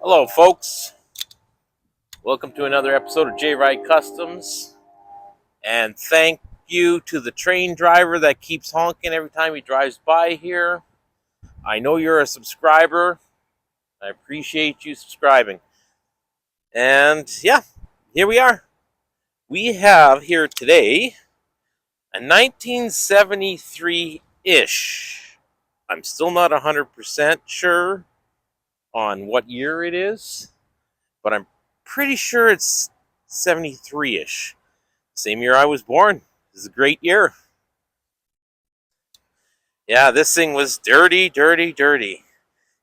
Hello, folks. Welcome to another episode of J Ride Customs. And thank you to the train driver that keeps honking every time he drives by here. I know you're a subscriber. I appreciate you subscribing. And yeah, here we are. We have here today a 1973 ish. I'm still not 100% sure on what year it is, but I'm pretty sure it's 73 ish. Same year I was born. This is a great year. Yeah, this thing was dirty, dirty, dirty.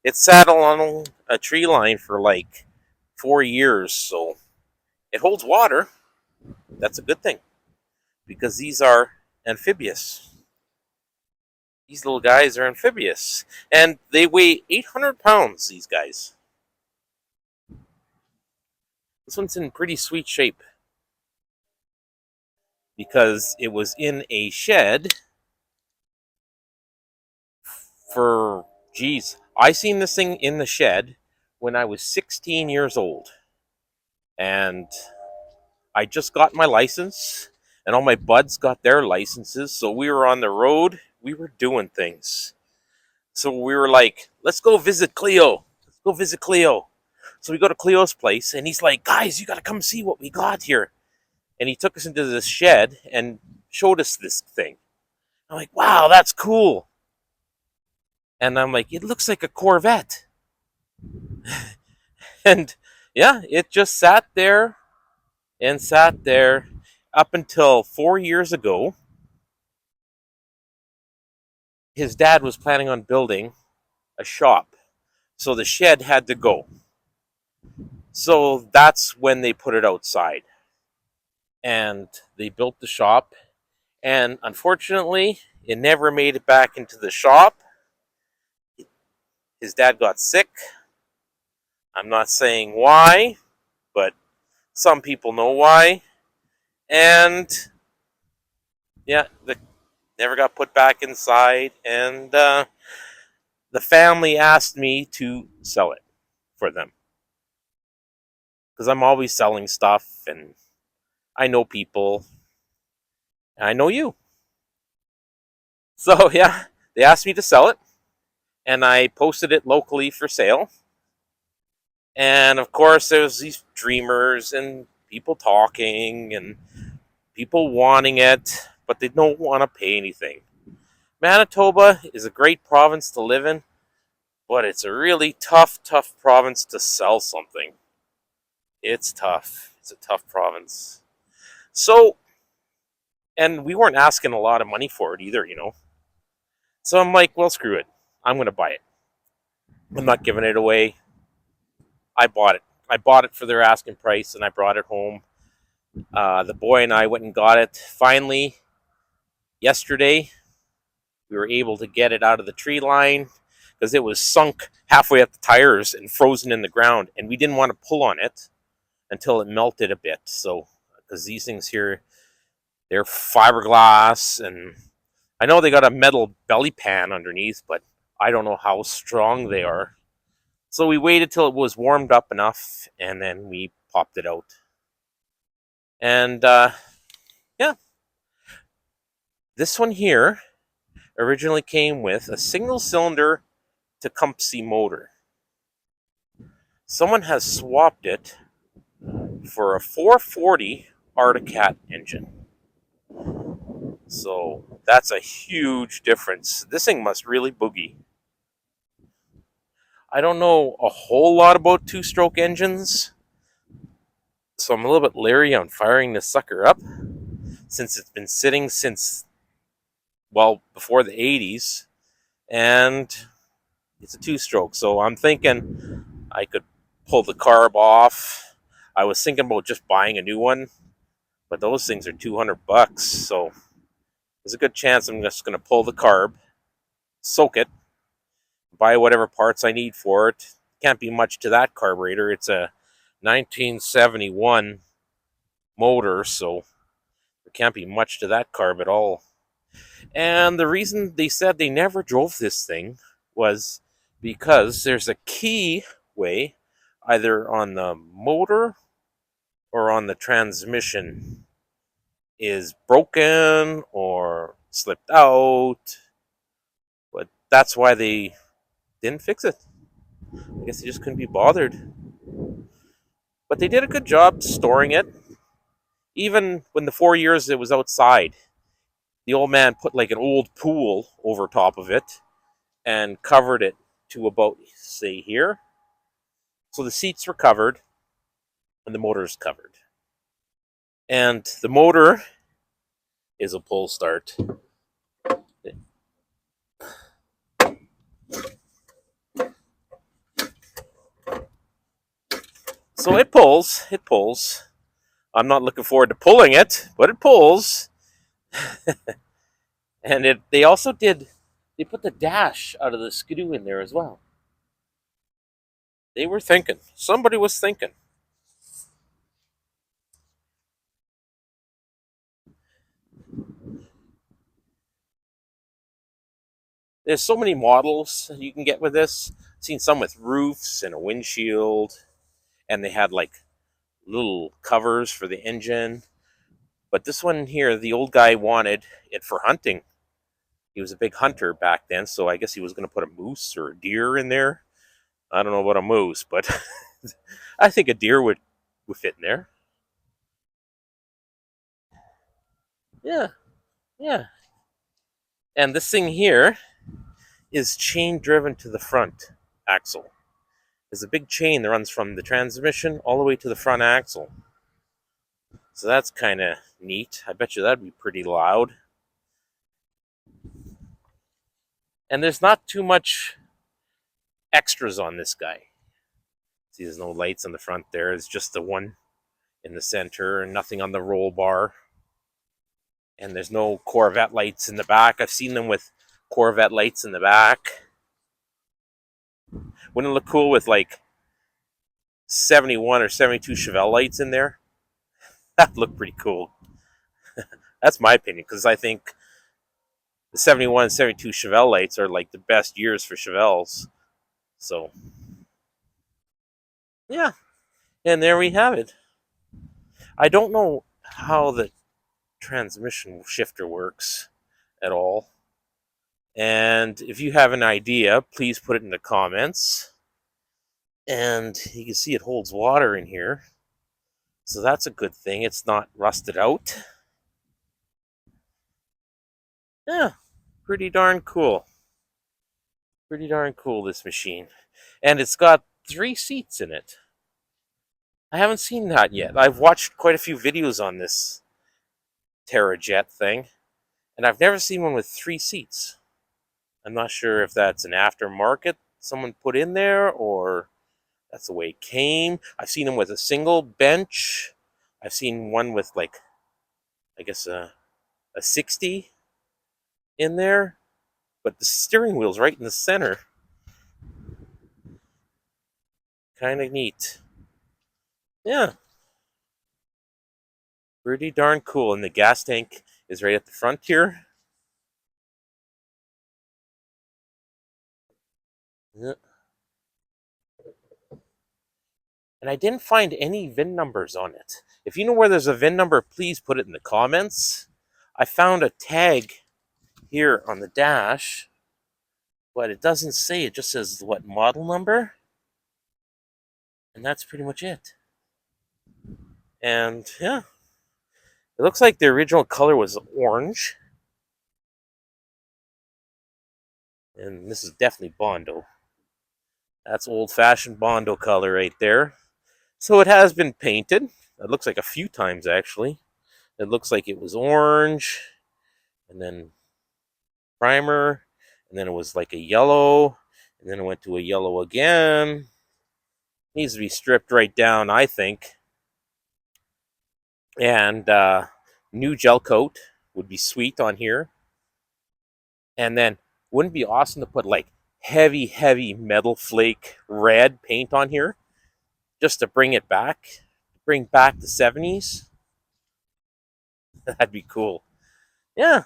It sat on a tree line for like 4 years, so it holds water. That's a good thing because these are amphibious. These little guys are amphibious, and they weigh 800 pounds. These guys. This one's in pretty sweet shape because it was in a shed for, geez, I seen this thing in the shed when I was 16 years old. And I just got my license, and all my buds got their licenses. So we were on the road, we were doing things. So we were like, let's go visit Cleo. Let's go visit Cleo. So we go to Cleo's place, and he's like, guys, you got to come see what we got here. And he took us into this shed and showed us this thing. I'm like, wow, that's cool. And I'm like, it looks like a Corvette. And yeah, it just sat there and sat there up until 4 years ago. His dad was planning on building a shop, so the shed had to go. So that's when they put it outside. And they built the shop, and unfortunately, it never made it back into the shop. His dad got sick. I'm not saying why, but some people know why. And yeah, the never got put back inside, and the family asked me to sell it for them because I'm always selling stuff, and I know people, and I know you. So yeah, they asked me to sell it, and I posted it locally for sale. And of course, there's these dreamers and people talking and people wanting it, but they don't want to pay anything. Manitoba is a great province to live in, but it's a really tough, tough province to sell something. It's tough. It's a tough province. So, and we weren't asking a lot of money for it either. So I'm like, well, screw it. I'm going to buy it. I'm not giving it away. I bought it. I bought it for their asking price, and I brought it home. The boy and I went and got it. Finally, yesterday, we were able to get it out of the tree line because it was sunk halfway up the tires and frozen in the ground, and we didn't want to pull on it until it melted a bit. So, because these things here, they're fiberglass, and I know they got a metal belly pan underneath, but I don't know how strong they are. So we waited till it was warmed up enough, and then we popped it out. And yeah, this one here originally came with a single cylinder Tecumseh motor. Someone has swapped it for a 440 Articat engine. So that's a huge difference. This thing must really boogie. I don't know a whole lot about two-stroke engines, so I'm a little bit leery on firing this sucker up since it's been sitting since, well, before the 80s, and it's a two-stroke. So I'm thinking I could pull the carb off. I was thinking about just buying a new one, but those things are $200, so there's a good chance I'm just going to pull the carb, soak it, buy whatever parts I need for it. Can't be much to that carburetor. It's a 1971 motor, so there can't be much to that carb at all. And the reason they said they never drove this thing was because there's a key way either on the motor or on the transmission is broken or slipped out. But that's why they didn't fix it. I guess they just couldn't be bothered. But they did a good job storing it. Even when the 4 years it was outside, the old man put like an old pool over top of it and covered it to about, say, here. So the seats were covered and the motor's covered. And the motor is a pull start. So it pulls. I'm not looking forward to pulling it, but it pulls. And they also they put the dash out of the skidoo in there as well. They were thinking. Somebody was thinking. There's so many models you can get with this. I've seen some with roofs and a windshield, and they had like little covers for the engine. But this one here, the old guy wanted it for hunting. He was a big hunter back then, so I guess he was going to put a moose or a deer in there. I don't know about a moose, but I think a deer would fit in there. Yeah, yeah. And this thing here is chain driven to the front axle. There's a big chain that runs from the transmission all the way to the front axle. So that's kind of neat. I bet you that'd be pretty loud. And there's not too much extras on this guy. See, there's no lights on the front there. It's just the one in the center and nothing on the roll bar. And there's no Corvette lights in the back. I've seen them with Corvette lights in the back. Wouldn't it look cool with like 71 or 72 Chevelle lights in there? That'd look pretty cool. That's my opinion, because I think the 71 and 72 Chevelle lights are like the best years for Chevelles. So, yeah. And there we have it. I don't know how the transmission shifter works at all. And if you have an idea, please put it in the comments. And you can see it holds water in here. So that's a good thing. It's not rusted out. Yeah, pretty darn cool. Pretty darn cool, this machine. And it's got 3 seats in it. I haven't seen that yet. I've watched quite a few videos on this Terra Jet thing, and I've never seen one with 3 seats. I'm not sure if that's an aftermarket someone put in there, or that's the way it came. I've seen them with a single bench. I've seen one with like, I guess a 60 in there, but the steering wheel's right in the center. Kind of neat. Yeah. Pretty darn cool. And the gas tank is right at the front here. Yeah. And I didn't find any VIN numbers on it. If you know where there's a VIN number, please put it in the comments. I found a tag here on the dash, but it doesn't say. It just says what model number. And that's pretty much it. And yeah, it looks like the original color was orange. And this is definitely Bondo. That's old-fashioned Bondo color right there. So it has been painted. It looks like a few times, actually. It looks like it was orange, and then primer, and then it was like a yellow, and then it went to a yellow again. Needs to be stripped right down, I think. And new gel coat would be sweet on here. And then wouldn't it be awesome to put like heavy metal flake red paint on here just to bring it back, bring back the 70s? That'd be cool. Yeah.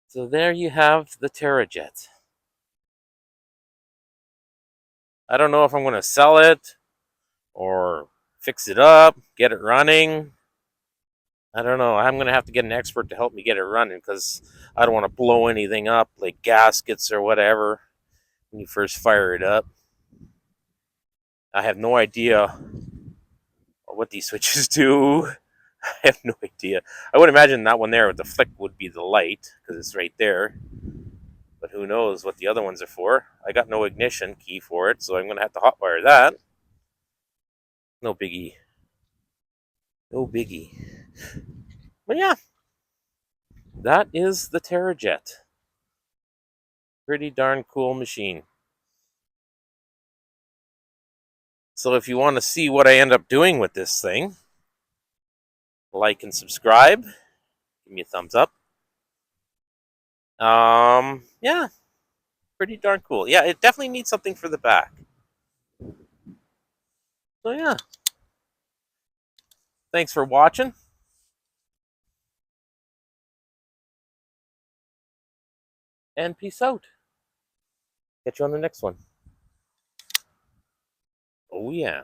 So there you have the Terra Jet. I don't know if I'm going to sell it or fix it up, get it running. I don't know. I'm going to have to get an expert to help me get it running because I don't want to blow anything up like gaskets or whatever when you first fire it up. I have no idea what these switches do. I have no idea. I would imagine that one there with the flick would be the light because it's right there. But who knows what the other ones are for. I got no ignition key for it, so I'm going to have to hotwire that. No biggie. No biggie. But yeah, that is the Terra Jet. Pretty darn cool machine. So if you want to see what I end up doing with this thing, like and subscribe. Give me a thumbs up. Yeah, pretty darn cool. Yeah, it definitely needs something for the back. So yeah, thanks for watching, and peace out. Catch you on the next one. Oh yeah.